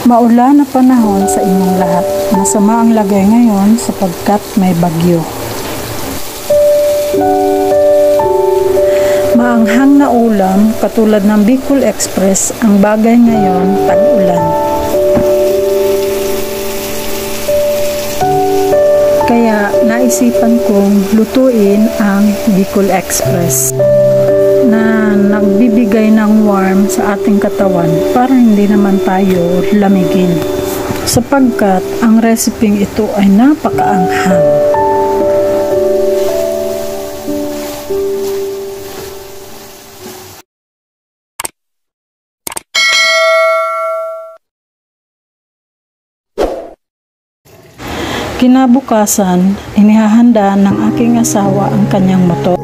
Maulan na panahon sa inyong lahat. Masama ang lagay ngayon sapagkat may bagyo. Maanghang na ulam katulad ng Bicol Express ang bagay ngayon tag-ulan. Kaya naisipan kong lutuin ang Bicol Express na nagbibigay ng warm sa ating katawan para hindi naman tayo lamigin. Sapagkat ang reseping ito ay napakaanghang. Kinabukasan, inihahanda ng aking asawa ang kanyang motor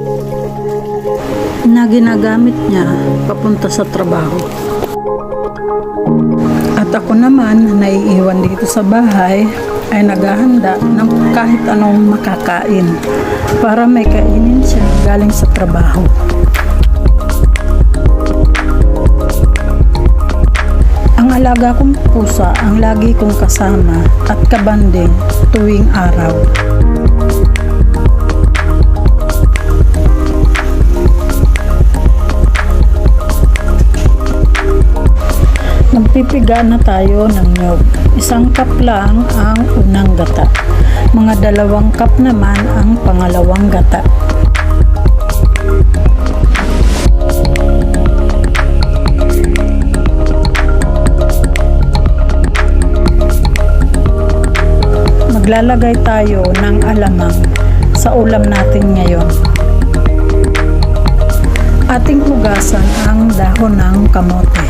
na ginagamit niya papunta sa trabaho. At ako naman, naiiwan dito sa bahay, ay naghahanda ng kahit anong makakain para may kainin siya galing sa trabaho. Ang alaga kong pusa ang lagi kong kasama at kabanding tuwing araw. Magpipiga na tayo ng nyog. 1 cup lang ang unang gata. Mga 2 cup naman ang pangalawang gata. Maglalagay tayo ng alamang sa ulam natin ngayon. Ating hugasan ang dahon ng kamote.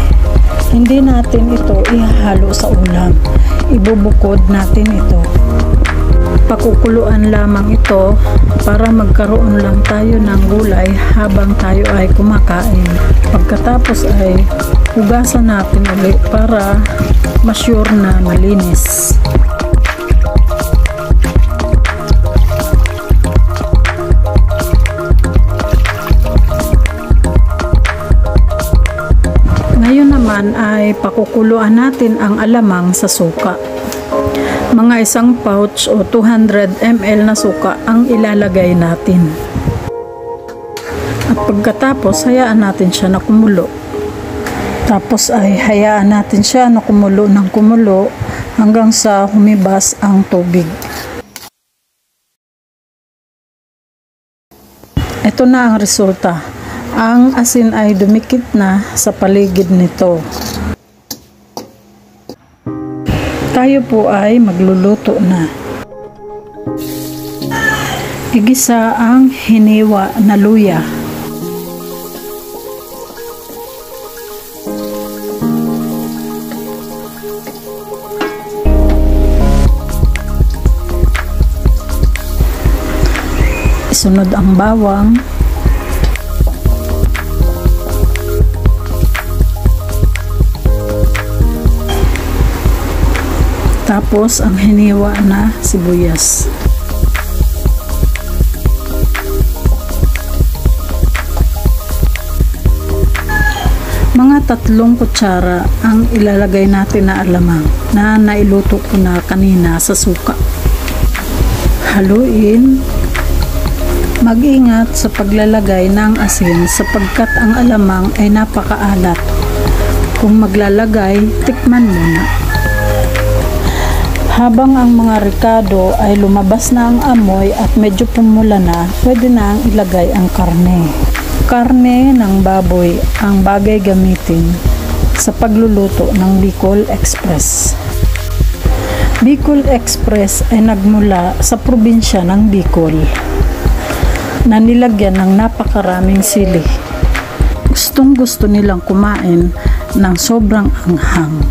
Hindi natin ito ihahalo sa ulam. Ibubukod natin ito. Pakukuluan lamang ito para magkaroon lang tayo ng gulay habang tayo ay kumakain. Pagkatapos ay hugasan natin ulit para ma-sure na malinis. Ngayon naman ay pakukuluan natin ang alamang sa suka. Mga 1 pouch o 200 ml na suka ang ilalagay natin. At pagkatapos, hayaan natin siya na kumulo. Tapos ay hayaan natin siya na kumulo ng kumulo hanggang sa humibas ang tubig. Ito na ang resulta. Ang asin ay dumikit na sa paligid nito. Tayo po ay magluluto na. Igisa ang hiniwa na luya. Isunod ang bawang. Tapos ang hiniwa na sibuyas. Mga 3 kutsara ang ilalagay natin na alamang na nailuto ko na kanina sa suka. Haluin. Mag-ingat sa paglalagay ng asin sapagkat ang alamang ay napakaalat. Kung maglalagay, tikman muna. Habang ang mga ricado ay lumabas na ang amoy at medyo pumula na, pwede na ang ilagay ang karne. Karne ng baboy ang bagay gamitin sa pagluluto ng Bicol Express. Bicol Express ay nagmula sa probinsya ng Bicol na nilagyan ng napakaraming sili. Gustong gusto nilang kumain ng sobrang anghang.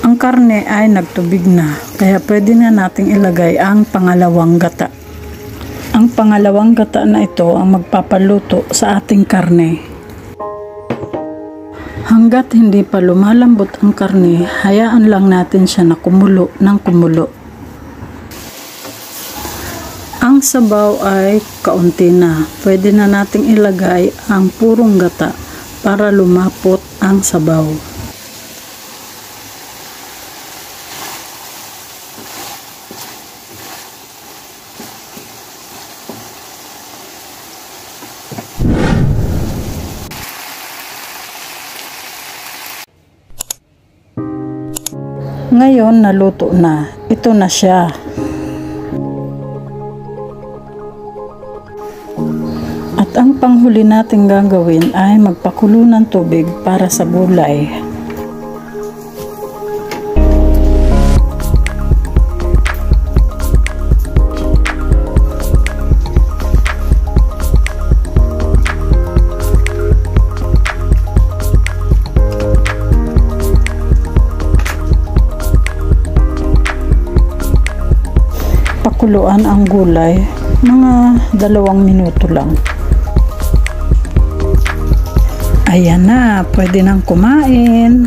Ang karne ay nagtubig na, kaya pwede na nating ilagay ang pangalawang gata. Ang pangalawang gata na ito ang magpapaluto sa ating karne. Hanggat hindi pa lumalambot ang karne, hayaan lang natin siya na kumulo ng kumulo. Ang Ang sabaw ay kaunti na. Pwede na nating ilagay ang purong gata para lumapot ang sabaw. Ngayon naluto na. Ito na siya. At ang panghuli natin gagawin ay magpakulo ng tubig para sa gulay. Pakuluan ang gulay, mga 2 minuto lang. Ayan na, pwede nang kumain.